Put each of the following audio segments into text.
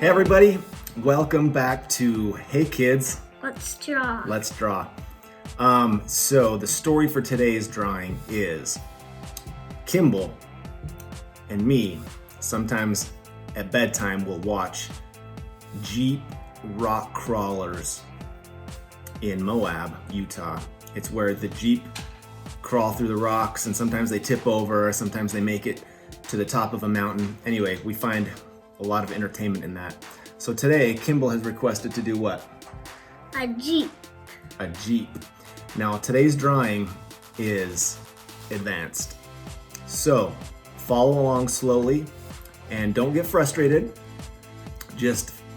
Hey everybody, welcome back to Hey Kids, Let's draw. Let's Draw. So the story for today's drawing is Kimball and me sometimes at bedtime will watch Jeep rock crawlers in Moab, Utah. It's where the Jeep crawl through the rocks and sometimes they tip over, sometimes they make it to the top of a mountain. Anyway, we find a lot of entertainment in that. So today, Kimball has requested to do what? A Jeep. A Jeep. Now today's drawing is advanced. So follow along slowly and don't get frustrated.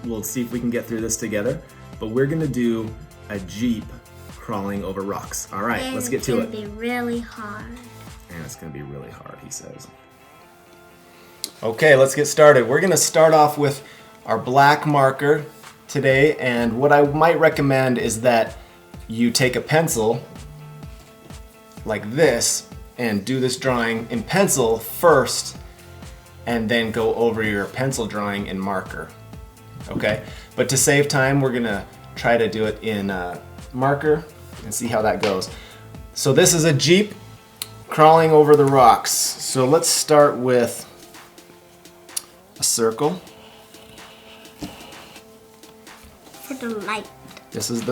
We'll see if we can get through this together. But we're gonna do a Jeep crawling over rocks. All right, let's get to it. It's gonna be really hard. And it's gonna be really hard, he says. Okay, let's get started. We're gonna start off with our black marker today, and what I might recommend is that you take a pencil like this and do this drawing in pencil first and then go over your pencil drawing in marker. Okay, but to save time, we're gonna try to do it in marker and see how that goes. So this is a Jeep crawling over the rocks. So let's start with a circle. For the light. This is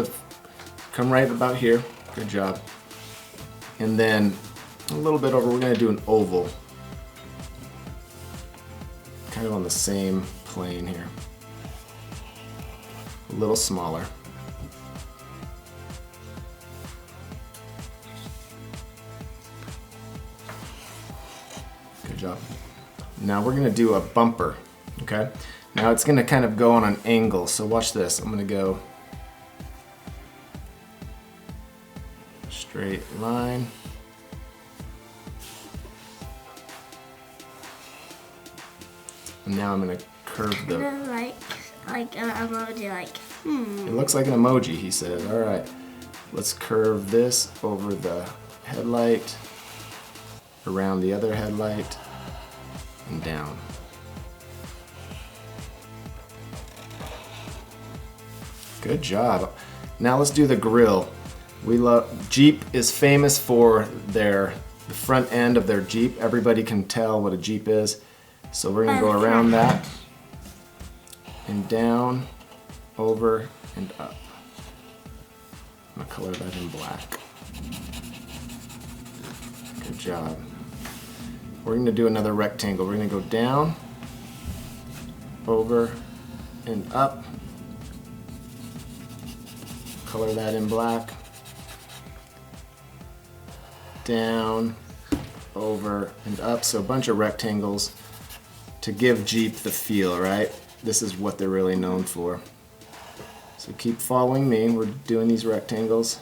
come right about here. Good job. And then a little bit over, we're gonna do an oval. Kind of on the same plane here. A little smaller. Good job. Now we're gonna do a bumper, okay? Now it's gonna kind of go on an angle, so watch this. I'm gonna go straight line. And now I'm gonna curve the... Like an emoji, It looks like an emoji, he said. All right, let's curve this over the headlight, around the other headlight, and down. Good job. Now let's do the grill. Jeep is famous for the front end of their Jeep. Everybody can tell what a Jeep is. So we're gonna go around that and down, over, and up. I'm gonna color that in black. Good job. We're gonna do another rectangle. We're gonna go down, over, and up. Color that in black. Down, over, and up. So a bunch of rectangles to give Jeep the feel, right? This is what they're really known for. So keep following me. We're doing these rectangles.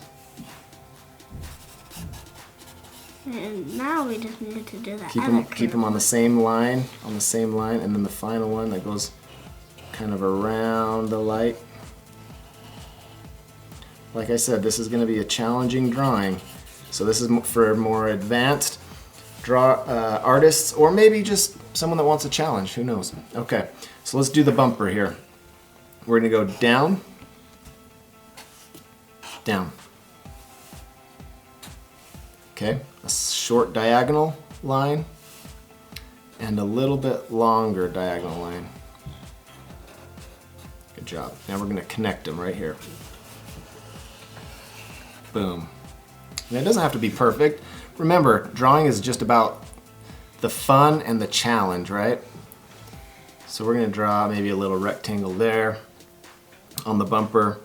And now we just need to do that. Keep them on the same line, and then the final one that goes kind of around the light. Like I said, this is going to be a challenging drawing. So this is for more advanced artists, or maybe just someone that wants a challenge. Who knows? Okay, so let's do the bumper here. We're going to go down, down. Okay, a short diagonal line and a little bit longer diagonal line. Good job. Now we're going to connect them right here. Boom. And it doesn't have to be perfect. Remember, drawing is just about the fun and the challenge, right? So we're going to draw maybe a little rectangle there on the bumper.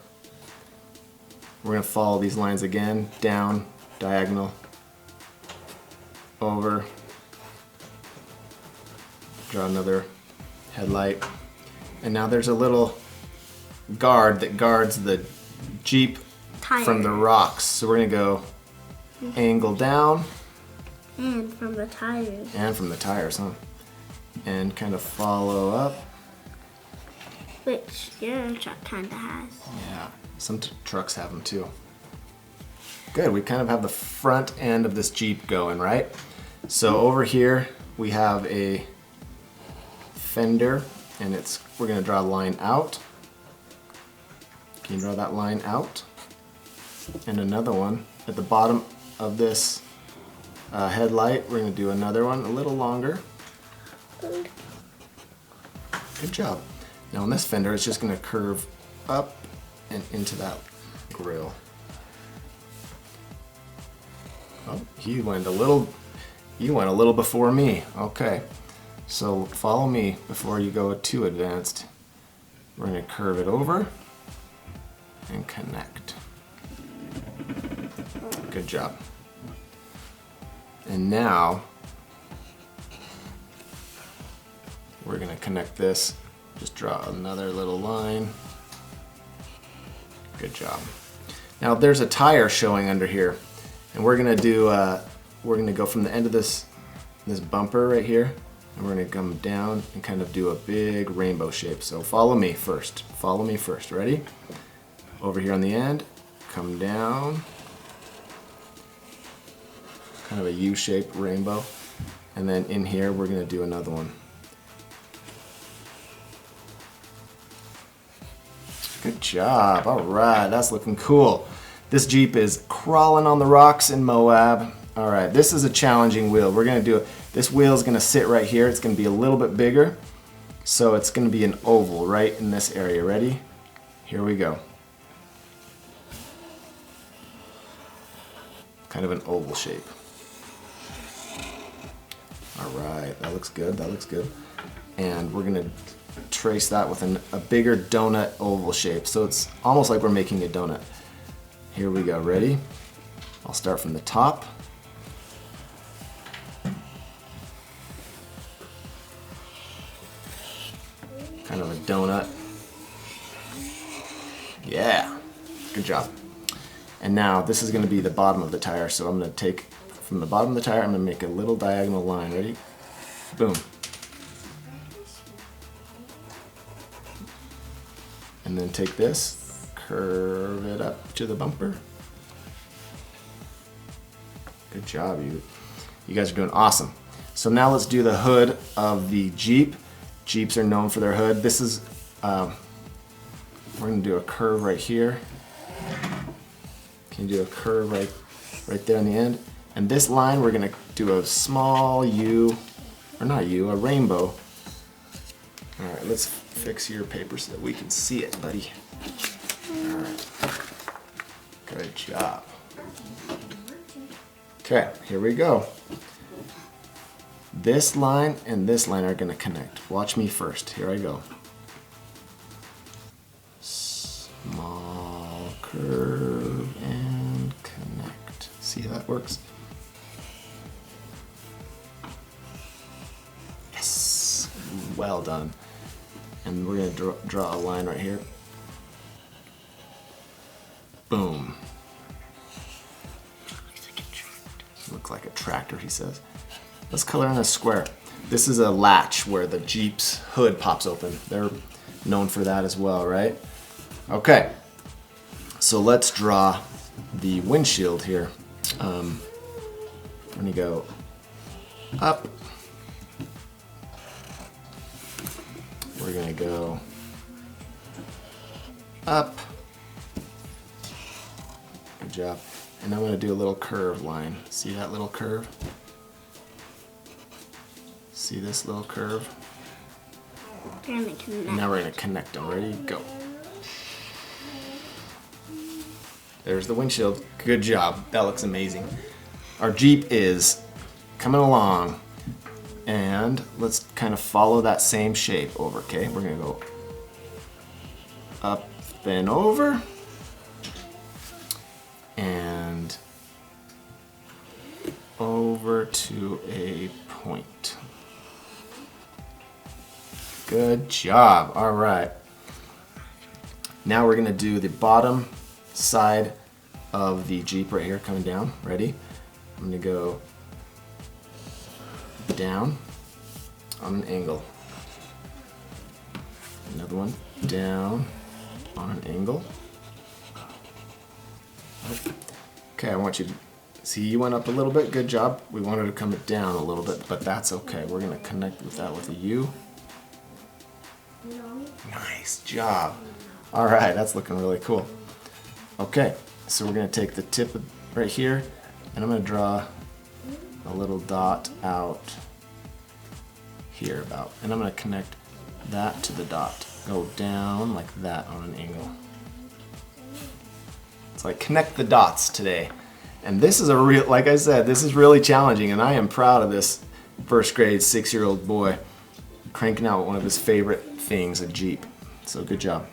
We're going to follow these lines again, down, diagonal, over, draw another headlight, and now there's a little guard that guards the Jeep from the rocks. So we're going to go angle down. And from the tires. And from the tires, huh? And kind of follow up. Which your truck kind of has. Yeah, some trucks have them too. Good, we kind of have the front end of this Jeep going, right? So over here we have a fender and we're going to draw a line out. Can you draw that line out? And another one at the bottom of this headlight. We're going to do another one a little longer. Good job. Now on this fender, it's just going to curve up and into that grill. Oh, you went a little before me. Okay, so follow me before you go too advanced. We're going to curve it over and connect. Good job. And now we're going to connect this. Just draw another little line. Good job. Now there's a tire showing under here, and we're going to do we're going to go from the end of this bumper right here, and we're going to come down and kind of do a big rainbow shape. So follow me first. Follow me first. Ready? Over here on the end, come down. Kind of a U-shaped rainbow. And then in here, we're going to do another one. Good job. All right, that's looking cool. This Jeep is crawling on the rocks in Moab. All right, this is a challenging wheel. We're going to do it. This wheel is going to sit right here. It's going to be a little bit bigger. So it's going to be an oval right in this area. Ready? Here we go. Kind of an oval shape. All right, that looks good. That looks good. And we're going to trace that with a bigger donut oval shape. So it's almost like we're making a donut. Here we go. Ready? I'll start from the top. Kind of a donut. Yeah. Good job. And now this is going to be the bottom of the tire. So I'm going to take from the bottom of the tire, I'm going to make a little diagonal line. Ready? Boom. And then take this, curve it up to the bumper. Good job, you guys are doing awesome. So now let's do the hood of the Jeep. Jeeps are known for their hood. This is, we're gonna do a curve right here. Can you do a curve right there in the end? And this line, we're gonna do a small U, or not U, a rainbow. All right, let's fix your paper so that we can see it, buddy. All right. Good job. Okay, here we go. This line and this line are gonna connect. Watch me first. Here I go. Small curve and connect. See how that works? Yes, well done. And we're gonna draw a line right here. Boom. Looks like a tractor, he says. Let's color in a square. This is a latch where the Jeep's hood pops open. They're known for that as well, right? Okay, so let's draw the windshield here. I'm gonna go up. We're gonna go up. Good job. And I'm gonna do a little curve line. See that little curve? See this little curve? And now we're gonna connect them. Ready? Go. There's the windshield. Good job. That looks amazing. Our Jeep is coming along. And let's kind of follow that same shape over, okay? We're gonna go up and over. And over to a point. Good job. All right. Now we're gonna do the bottom side of the Jeep right here coming down. Ready? I'm gonna go down on an angle. Another one down on an angle. Okay, I want you to see you went up a little bit. Good job. We wanted to come down a little bit, but that's okay. We're gonna connect with that with a U. Nice job. All right, that's looking really cool. Okay, so we're gonna take the tip right here, and I'm gonna draw a little dot out here about, and I'm gonna connect that to the dot. Go down like that on an angle. It's like connect the dots today. And this is a real, like I said, this is really challenging, and I am proud of this first grade 6-year-old boy cranking out one of his favorite things, a Jeep. So good job.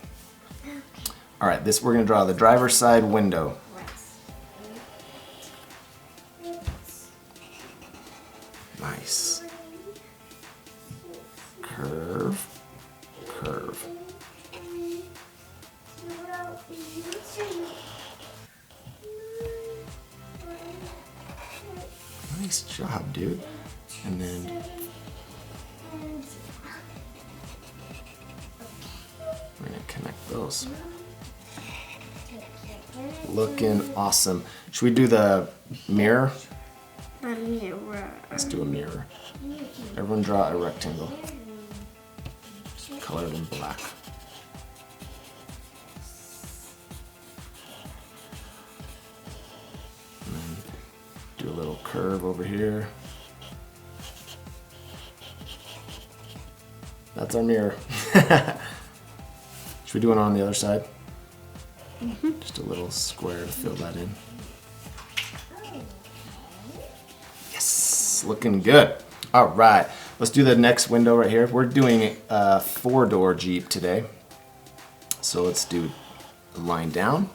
All right, this we're gonna draw the driver's side window. Nice. Curve, curve. Nice job, dude. And then we're gonna connect those. Looking awesome. Should we do the mirror? A mirror. Let's do a mirror. Everyone draw a rectangle. Colored in black. And then do a little curve over here. That's our mirror. Should we do one on the other side? Mm-hmm. Just a little square to fill that in. Yes, looking good. All right, let's do the next window right here. We're doing a 4-door Jeep today. So let's do a line down.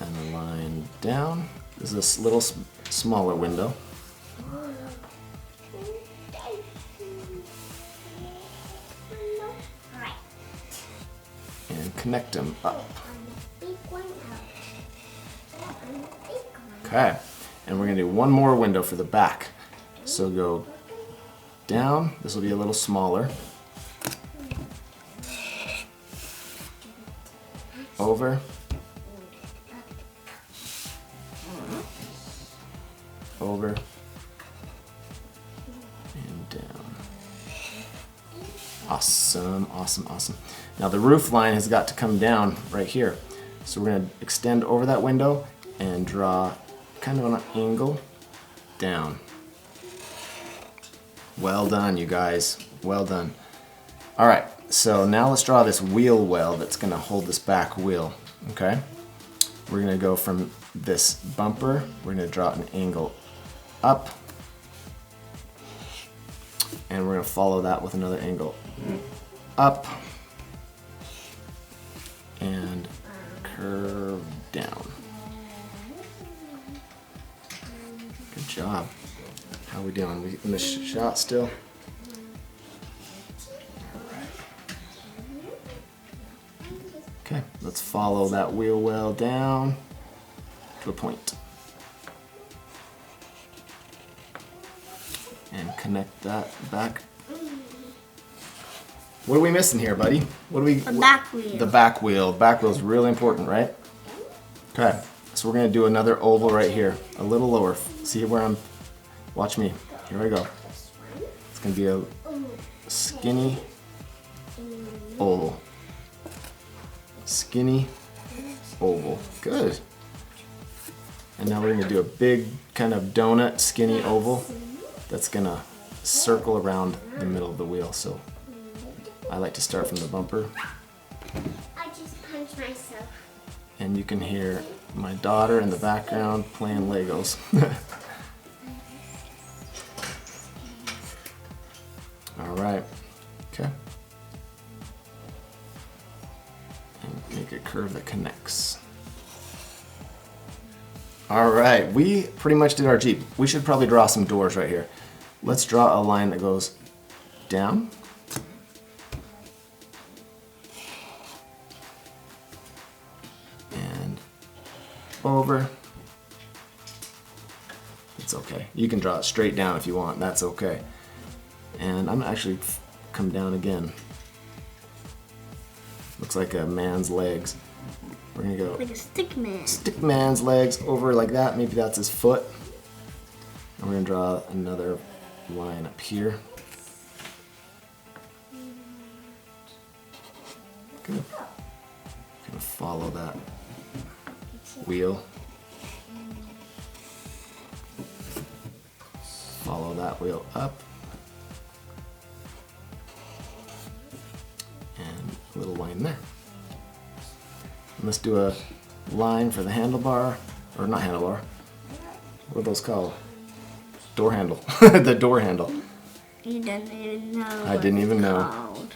And a line down. This is a little smaller window. And connect them up. Okay, and we're gonna do one more window for the back. So go down, this will be a little smaller. Over. Over. And down. Awesome, awesome, awesome. Now the roof line has got to come down right here. So we're gonna extend over that window and draw kind of on an angle down. Well done, you guys. Well done. All right, so now let's draw this wheel well that's gonna hold this back wheel, okay? We're gonna go from this bumper, we're gonna draw an angle up, and we're gonna follow that with another angle up, and curve down. Good job. How are we doing? We in the shot still? Okay, let's follow that wheel well down to a point. And connect that back. What are we missing here, buddy? What do we? The back wheel. The back wheel. Back wheel is really important, right? Okay, so we're gonna do another oval right here, a little lower. See where I'm? Watch me. Here I go. It's gonna be a skinny oval. Skinny oval. Good. And now we're gonna do a big kind of donut skinny oval that's gonna circle around the middle of the wheel. So I like to start from the bumper. I just punched myself. And you can hear my daughter in the background playing Legos. All right. Okay. And make a curve that connects. All right, we pretty much did our Jeep. We should probably draw some doors right here. Let's draw a line that goes down. And over. It's okay. You can draw it straight down if you want. That's okay. And I'm gonna actually come down again. Looks like a man's legs. We're gonna go Like a stick man. stick man's legs over like that. Maybe that's his foot. And we're gonna draw another line up here. Gonna follow that wheel. Follow that wheel up. And a little line there. And let's do a line for the handlebar, or not handlebar. What are those called? Door handle. The door handle. You didn't even know. I didn't even know. Called.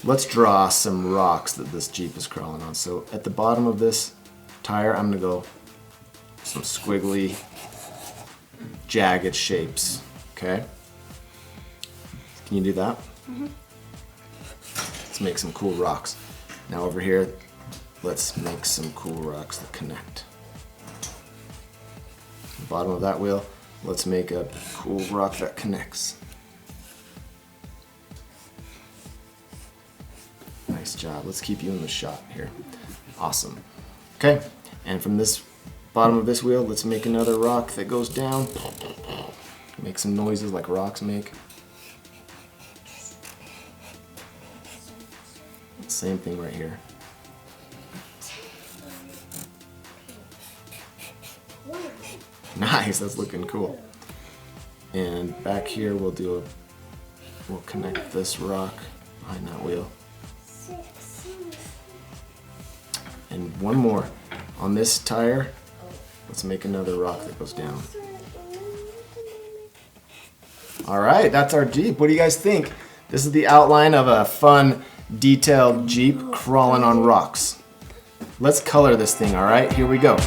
Let's draw some rocks that this Jeep is crawling on. So at the bottom of this tire, I'm gonna go some squiggly, jagged shapes. Okay? Can you do that? Mm-hmm. Let's make some cool rocks. Now over here, let's make some cool rocks that connect. The bottom of that wheel, let's make a cool rock that connects. Nice job. Let's keep you in the shot here. Awesome. Okay, and from this bottom of this wheel, let's make another rock that goes down. Make some noises like rocks make. Same thing right here. Nice, that's looking cool. And back here we'll connect this rock behind that wheel. And one more. On this tire, let's make another rock that goes down. Alright, that's our Jeep. What do you guys think? This is the outline of a fun, detailed Jeep crawling on rocks. Let's color this thing, alright? Here we go.